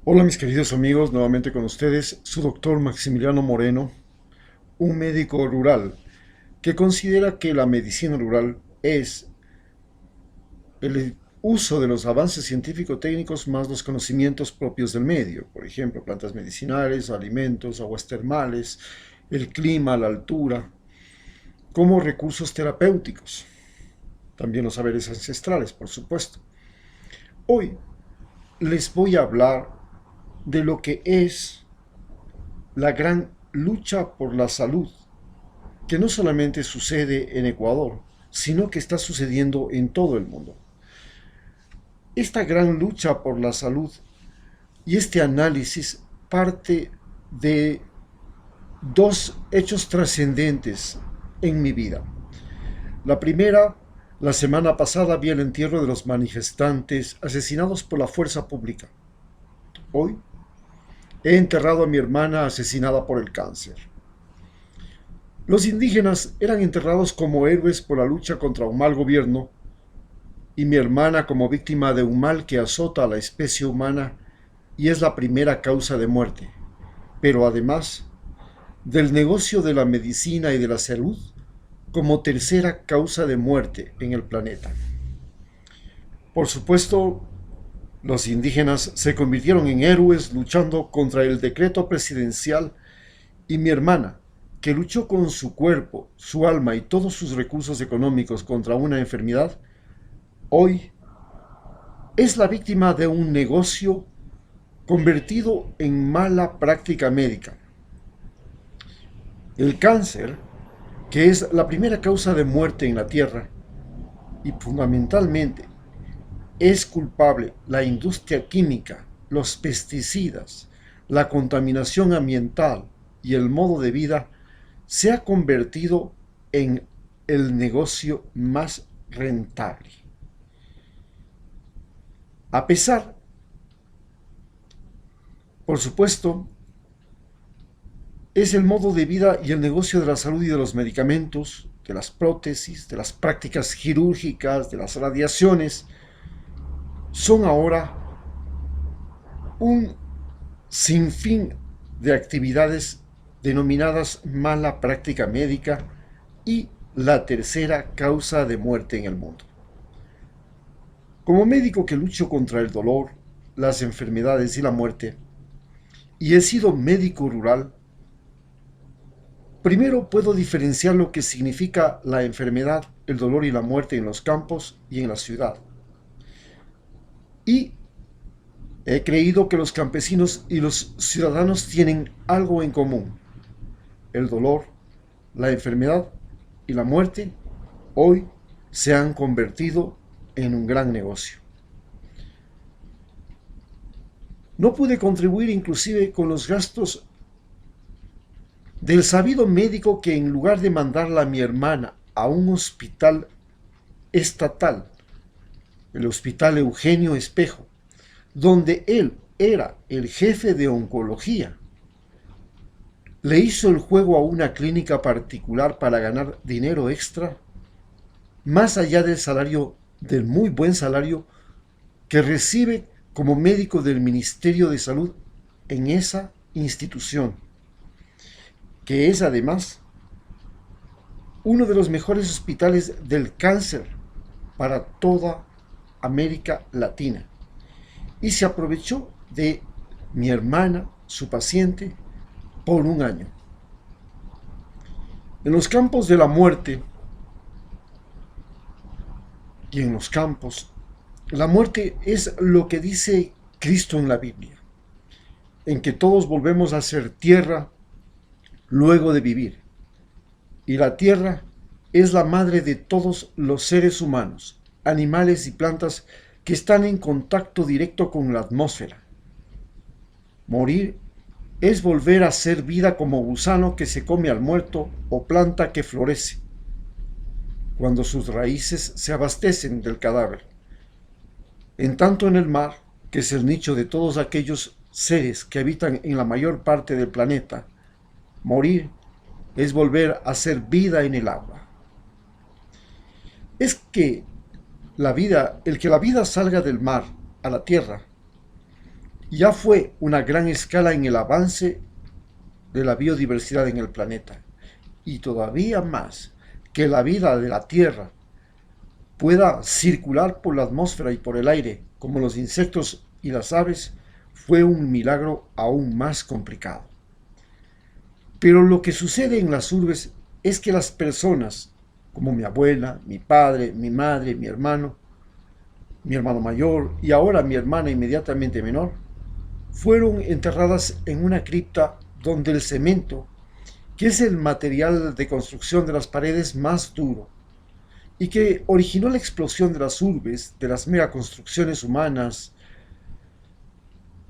Hola mis queridos amigos, nuevamente con ustedes, su doctor Maximiliano Moreno, un médico rural que considera que la medicina rural es el uso de los avances científico-técnicos más los conocimientos propios del medio, por ejemplo, plantas medicinales, alimentos, aguas termales, el clima, la altura, como recursos terapéuticos, también los saberes ancestrales, por supuesto. Hoy les voy a hablar de lo que es la gran lucha por la salud, que no solamente sucede en Ecuador, sino que está sucediendo en todo el mundo. Esta gran lucha por la salud y este análisis parte de dos hechos trascendentes en mi vida. La primera, la semana pasada vi el entierro de los manifestantes asesinados por la fuerza pública. Hoy he enterrado a mi hermana asesinada por el cáncer. Los indígenas eran enterrados como héroes por la lucha contra un mal gobierno y mi hermana como víctima de un mal que azota a la especie humana y es la primera causa de muerte, pero además del negocio de la medicina y de la salud como tercera causa de muerte en el planeta. Por supuesto, los indígenas se convirtieron en héroes luchando contra el decreto presidencial y mi hermana, que luchó con su cuerpo, su alma y todos sus recursos económicos contra una enfermedad, hoy es la víctima de un negocio convertido en mala práctica médica. El cáncer, que es la primera causa de muerte en la Tierra, y fundamentalmente es culpable la industria química, los pesticidas, la contaminación ambiental y el modo de vida, se ha convertido en el negocio más rentable. A pesar, por supuesto, es el modo de vida y el negocio de la salud y de los medicamentos, de las prótesis, de las prácticas quirúrgicas, de las radiaciones, son ahora un sinfín de actividades denominadas mala práctica médica y la tercera causa de muerte en el mundo. Como médico que lucho contra el dolor, las enfermedades y la muerte, y he sido médico rural, primero puedo diferenciar lo que significa la enfermedad, el dolor y la muerte en los campos y en la ciudad. Y he creído que los campesinos y los ciudadanos tienen algo en común. El dolor, la enfermedad y la muerte hoy se han convertido en un gran negocio. No pude contribuir inclusive con los gastos del sabido médico que en lugar de mandarla a mi hermana a un hospital estatal, el Hospital Eugenio Espejo, donde él era el jefe de oncología, le hizo el juego a una clínica particular para ganar dinero extra, más allá del salario, del muy buen salario que recibe como médico del Ministerio de Salud en esa institución, que es además uno de los mejores hospitales del cáncer para toda América Latina. Y se aprovechó de mi hermana, su paciente, por un año. En los campos de la muerte y en los campos, la muerte es lo que dice Cristo en la Biblia, en que todos volvemos a ser tierra luego de vivir. Y la tierra es la madre de todos los seres humanos, animales y plantas que están en contacto directo con la atmósfera. Morir es volver a ser vida como gusano que se come al muerto o planta que florece, cuando sus raíces se abastecen del cadáver. En tanto en el mar, que es el nicho de todos aquellos seres que habitan en la mayor parte del planeta, morir es volver a ser vida en el agua. Es que el que la vida salga del mar a la tierra ya fue una gran escala en el avance de la biodiversidad en el planeta, y todavía más que la vida de la Tierra pueda circular por la atmósfera y por el aire, como los insectos y las aves, fue un milagro aún más complicado. Pero lo que sucede en las urbes es que las personas, como mi abuela, mi padre, mi madre, mi hermano mayor y ahora mi hermana inmediatamente menor, fueron enterradas en una cripta donde el cemento, que es el material de construcción de las paredes más duro, y que originó la explosión de las urbes, de las megaconstrucciones humanas,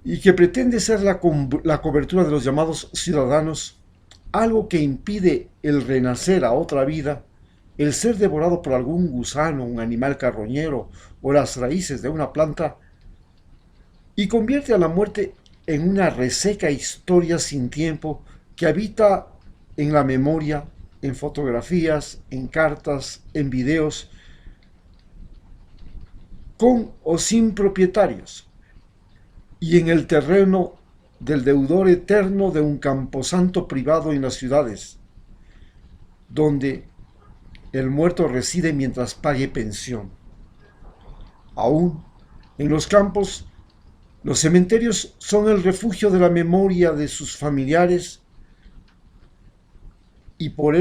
y que pretende ser la cobertura de los llamados ciudadanos, algo que impide el renacer a otra vida, el ser devorado por algún gusano, un animal carroñero o las raíces de una planta, y convierte a la muerte en una reseca historia sin tiempo que habita en la memoria, en fotografías, en cartas, en videos, con o sin propietarios, y en el terreno del deudor eterno de un camposanto privado en las ciudades, donde el muerto reside mientras pague pensión. Aún en los campos, los cementerios son el refugio de la memoria de sus familiares, y por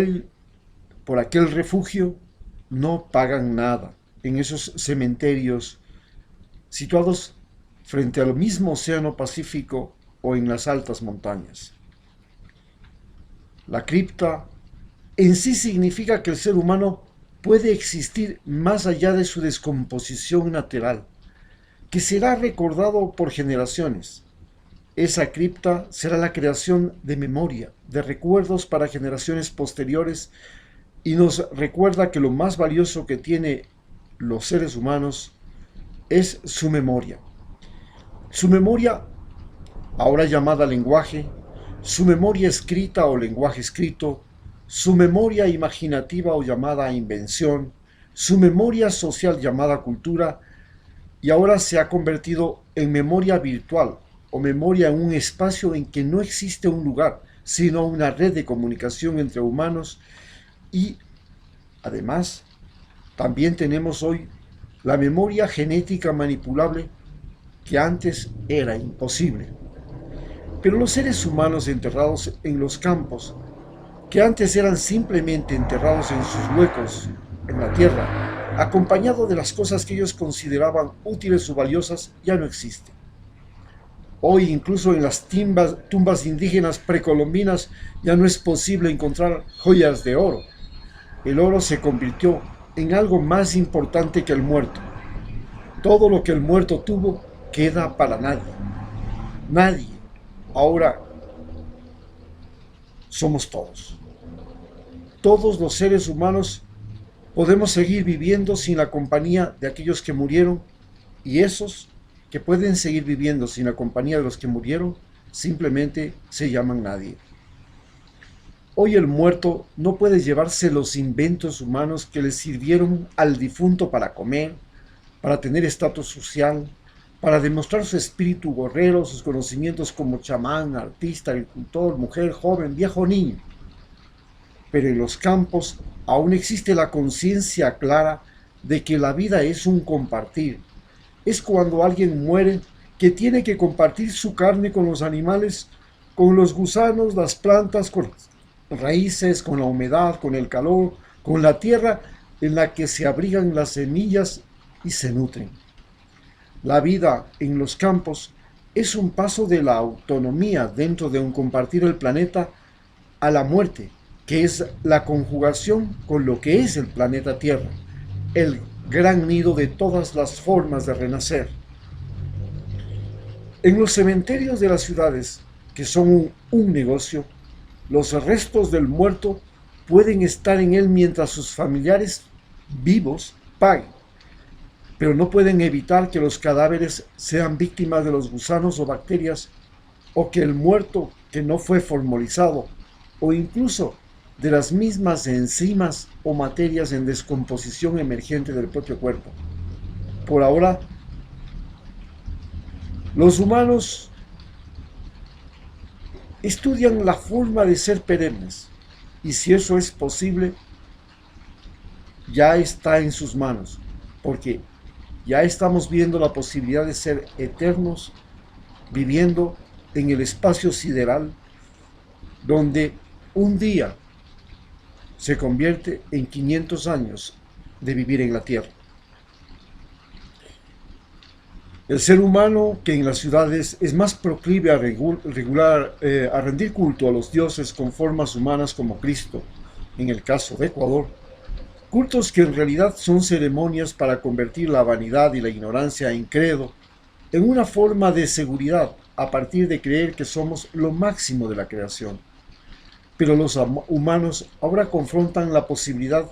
aquel refugio no pagan nada en esos cementerios situados frente al mismo océano Pacífico o en las altas montañas. La cripta en sí significa que el ser humano puede existir más allá de su descomposición natural, que será recordado por generaciones. Esa cripta será la creación de memoria, de recuerdos para generaciones posteriores, y nos recuerda que lo más valioso que tiene los seres humanos es su memoria. Su memoria, ahora llamada lenguaje, su memoria escrita o lenguaje escrito, su memoria imaginativa o llamada invención, su memoria social llamada cultura, y ahora se ha convertido en memoria virtual o memoria en un espacio en que no existe un lugar, sino una red de comunicación entre humanos. Y además, también tenemos hoy la memoria genética manipulable, que antes era imposible. Pero los seres humanos enterrados en los campos, que antes eran simplemente enterrados en sus huecos en la tierra, acompañado de las cosas que ellos consideraban útiles o valiosas, ya no existen. Hoy incluso en las tumbas indígenas precolombinas ya no es posible encontrar joyas de oro. El oro se convirtió en algo más importante que el muerto. Todo lo que el muerto tuvo queda para nadie. Nadie. Ahora somos todos. Todos los seres humanos podemos seguir viviendo sin la compañía de aquellos que murieron, y esos que pueden seguir viviendo sin la compañía de los que murieron simplemente se llaman nadie. Hoy el muerto no puede llevarse los inventos humanos que le sirvieron al difunto para comer, para tener estatus social, para demostrar su espíritu guerrero, sus conocimientos como chamán, artista, agricultor, mujer, joven, viejo, niño. Pero en los campos aún existe la conciencia clara de que la vida es un compartir. Es cuando alguien muere que tiene que compartir su carne con los animales, con los gusanos, las plantas, con las raíces, con la humedad, con el calor, con la tierra en la que se abrigan las semillas y se nutren. La vida en los campos es un paso de la autonomía dentro de un compartir el planeta a la muerte, que es la conjugación con lo que es el planeta Tierra, el gran nido de todas las formas de renacer. En los cementerios de las ciudades, que son un negocio, los restos del muerto pueden estar en él mientras sus familiares vivos paguen, pero no pueden evitar que los cadáveres sean víctimas de los gusanos o bacterias, o que el muerto que no fue formalizado, o incluso de las mismas enzimas o materias en descomposición emergente del propio cuerpo. Por ahora, los humanos estudian la forma de ser perennes, y si eso es posible, ya está en sus manos, porque ya estamos viendo la posibilidad de ser eternos, viviendo en el espacio sideral, donde un día se convierte en 500 años de vivir en la Tierra. El ser humano, que en las ciudades es más proclive a rendir culto a los dioses con formas humanas como Cristo, en el caso de Ecuador, cultos que en realidad son ceremonias para convertir la vanidad y la ignorancia en credo, en una forma de seguridad a partir de creer que somos lo máximo de la creación. Pero los humanos ahora confrontan la posibilidad,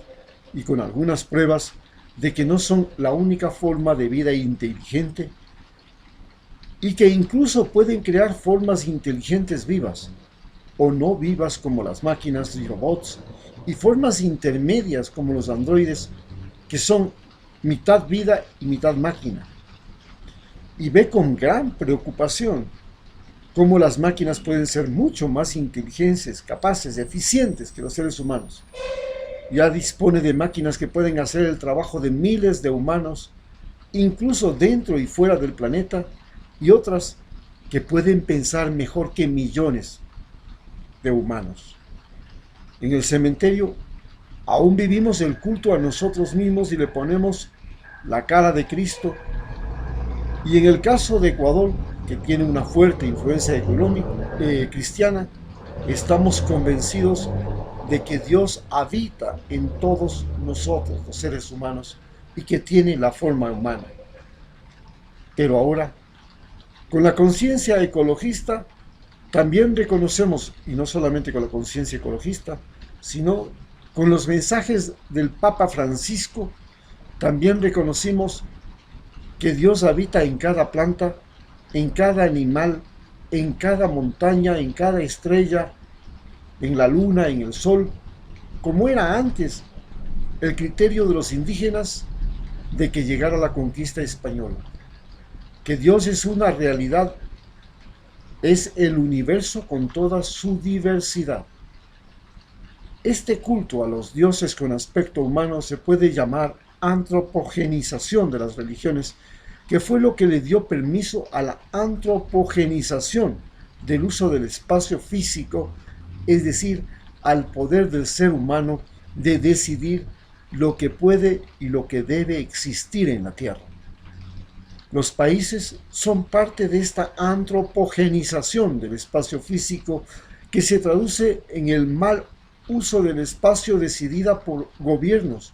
y con algunas pruebas, de que no son la única forma de vida inteligente y que incluso pueden crear formas inteligentes vivas o no vivas como las máquinas y robots, y formas intermedias como los androides, que son mitad vida y mitad máquina. Y ve con gran preocupación cómo las máquinas pueden ser mucho más inteligentes, capaces, eficientes que los seres humanos. Ya dispone de máquinas que pueden hacer el trabajo de miles de humanos, incluso dentro y fuera del planeta, y otras que pueden pensar mejor que millones de humanos. En el cementerio aún vivimos el culto a nosotros mismos y le ponemos la cara de Cristo. Y en el caso de Ecuador, que tiene una fuerte influencia económica cristiana, estamos convencidos de que Dios habita en todos nosotros, los seres humanos, y que tiene la forma humana. Pero ahora, con la conciencia ecologista, también reconocemos, y no solamente con la conciencia ecologista, sino con los mensajes del Papa Francisco, también reconocimos que Dios habita en cada planta, en cada animal, en cada montaña, en cada estrella, en la luna, en el sol, como era antes el criterio de los indígenas de que llegara la conquista española. Que Dios es una realidad, es el universo con toda su diversidad. Este culto a los dioses con aspecto humano se puede llamar antropogenización de las religiones, que fue lo que le dio permiso a la antropogenización del uso del espacio físico, es decir, al poder del ser humano de decidir lo que puede y lo que debe existir en la Tierra. Los países son parte de esta antropogenización del espacio físico, que se traduce en el mal uso del espacio decidida por gobiernos,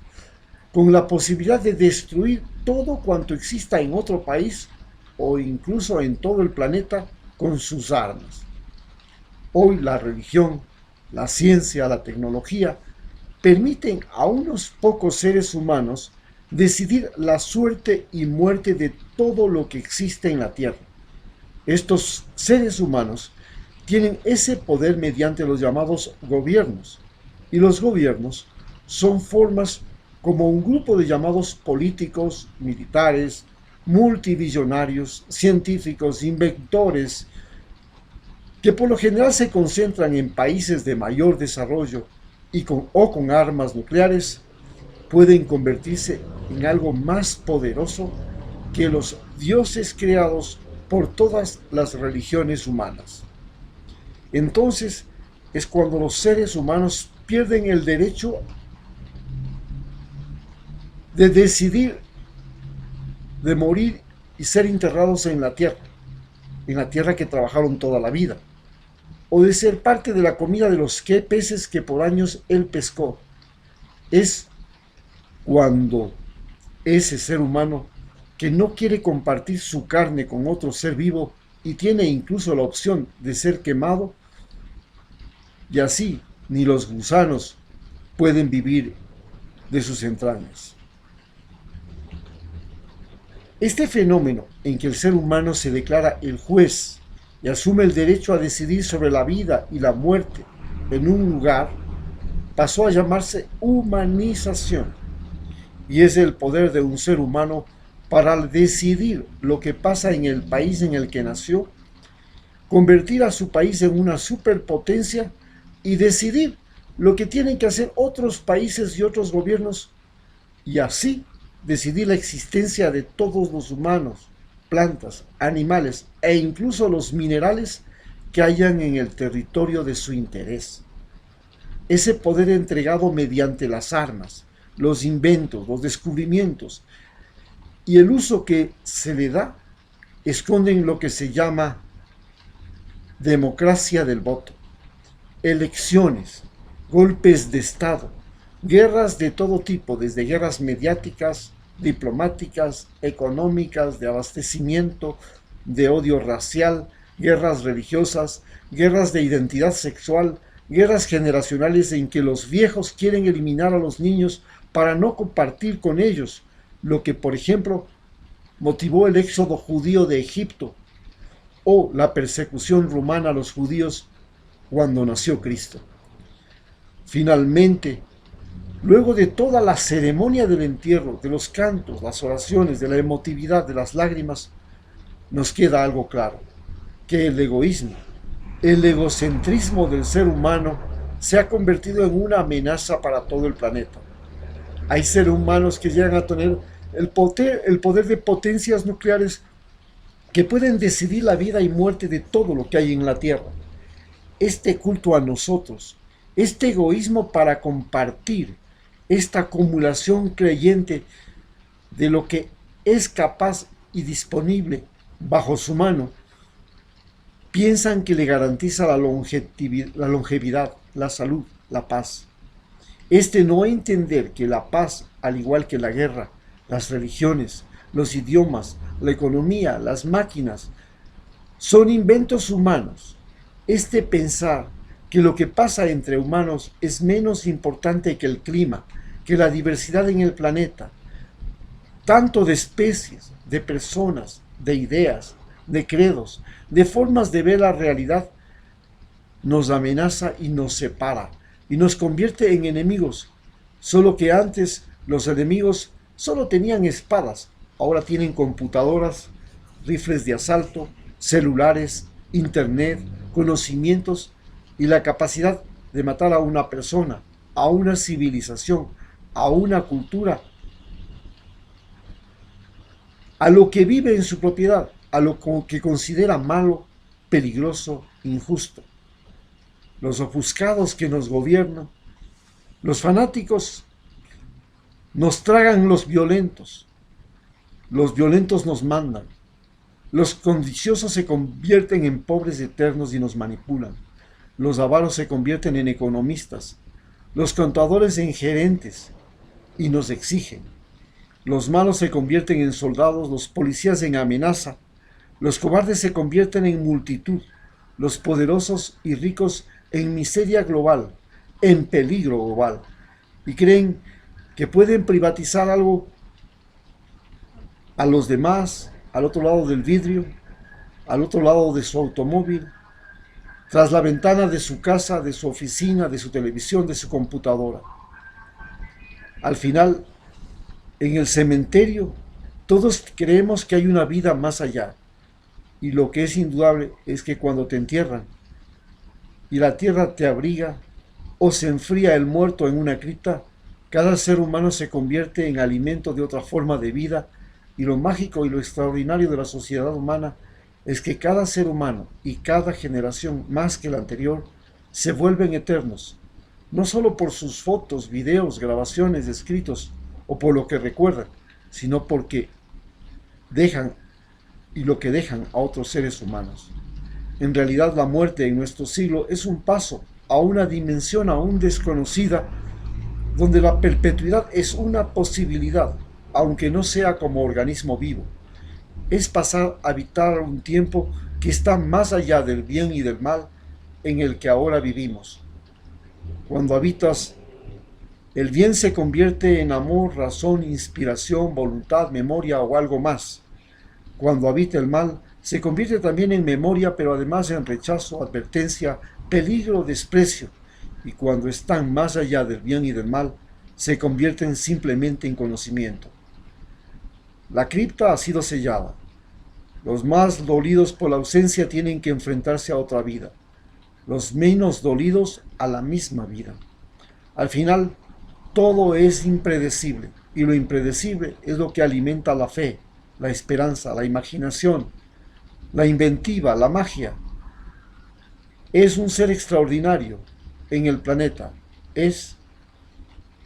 con la posibilidad de destruir todo cuanto exista en otro país o incluso en todo el planeta con sus armas. Hoy la religión, la ciencia, la tecnología permiten a unos pocos seres humanos decidir la suerte y muerte de todo lo que existe en la Tierra. Estos seres humanos tienen ese poder mediante los llamados gobiernos, y los gobiernos son formas como un grupo de llamados políticos, militares, multibillonarios, científicos, inventores, que por lo general se concentran en países de mayor desarrollo y con armas nucleares, pueden convertirse en algo más poderoso que los dioses creados por todas las religiones humanas. Entonces es cuando los seres humanos pierden el derecho de decidir, de morir y ser enterrados en la tierra que trabajaron toda la vida, o de ser parte de la comida de los peces que por años él pescó. Es cuando ese ser humano, que no quiere compartir su carne con otro ser vivo y tiene incluso la opción de ser quemado, y así ni los gusanos pueden vivir de sus entrañas. Este fenómeno en que el ser humano se declara el juez y asume el derecho a decidir sobre la vida y la muerte en un lugar, pasó a llamarse humanización, y es el poder de un ser humano para decidir lo que pasa en el país en el que nació convertir a su país en una superpotencia y decidir lo que tienen que hacer otros países y otros gobiernos, y así decidir la existencia de todos los humanos, plantas, animales e incluso los minerales que hayan en el territorio de su interés. Ese poder entregado mediante las armas, los inventos, los descubrimientos y el uso que se le da esconden lo que se llama democracia del voto, elecciones, golpes de Estado, guerras de todo tipo, desde guerras mediáticas, diplomáticas, económicas, de abastecimiento, de odio racial, guerras religiosas, guerras de identidad sexual, guerras generacionales en que los viejos quieren eliminar a los niños para no compartir con ellos, lo que, por ejemplo, motivó el éxodo judío de Egipto o la persecución romana a los judíos cuando nació Cristo. Finalmente, luego de toda la ceremonia del entierro, de los cantos, las oraciones, de la emotividad, de las lágrimas, nos queda algo claro, que el egoísmo, el egocentrismo del ser humano se ha convertido en una amenaza para todo el planeta. Hay seres humanos que llegan a tener el poder de potencias nucleares que pueden decidir la vida y muerte de todo lo que hay en la Tierra. Este culto a nosotros, este egoísmo para compartir, esta acumulación creyente de lo que es capaz y disponible bajo su mano, piensan que le garantiza la longevidad, la salud, la paz. Este no entender que la paz, al igual que la guerra, las religiones, los idiomas, la economía, las máquinas, son inventos humanos. Este pensar que lo que pasa entre humanos es menos importante que el clima, que la diversidad en el planeta, tanto de especies, de personas, de ideas, de credos, de formas de ver la realidad, nos amenaza y nos separa y nos convierte en enemigos. Solo que antes los enemigos solo tenían espadas, ahora tienen computadoras, rifles de asalto, celulares, internet, conocimientos y la capacidad de matar a una persona, a una civilización, a una cultura, a lo que vive en su propiedad, a lo que considera malo, peligroso, injusto. Los ofuscados que nos gobiernan, los fanáticos, nos tragan los violentos nos mandan, los codiciosos se convierten en pobres eternos y nos manipulan, los avaros se convierten en economistas, los contadores en gerentes y nos exigen, los malos se convierten en soldados, los policías en amenaza, los cobardes se convierten en multitud, los poderosos y ricos en miseria global, en peligro global, y creen que pueden privatizar algo a los demás, al otro lado del vidrio, al otro lado de su automóvil, tras la ventana de su casa, de su oficina, de su televisión, de su computadora. Al final, en el cementerio, todos creemos que hay una vida más allá, y lo que es indudable es que cuando te entierran y la tierra te abriga o se enfría el muerto en una cripta, cada ser humano se convierte en alimento de otra forma de vida, y lo mágico y lo extraordinario de la sociedad humana es que cada ser humano y cada generación más que la anterior se vuelven eternos, no solo por sus fotos, videos, grabaciones, escritos o por lo que recuerdan, sino porque dejan y lo que dejan a otros seres humanos. En realidad, la muerte en nuestro siglo es un paso a una dimensión aún desconocida, donde la perpetuidad es una posibilidad, aunque no sea como organismo vivo. Es pasar a habitar un tiempo que está más allá del bien y del mal en el que ahora vivimos. Cuando habitas, el bien se convierte en amor, razón, inspiración, voluntad, memoria o algo más. Cuando habita el mal, se convierte también en memoria, pero además en rechazo, advertencia, peligro, desprecio. Y cuando están más allá del bien y del mal, se convierten simplemente en conocimiento. La cripta ha sido sellada. Los más dolidos por la ausencia tienen que enfrentarse a otra vida. Los menos dolidos a la misma vida. Al final, todo es impredecible, y lo impredecible es lo que alimenta la fe, la esperanza, la imaginación, la inventiva, la magia. Es un ser extraordinario en el planeta.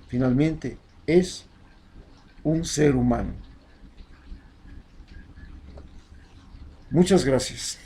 Finalmente, es un ser humano. Muchas gracias.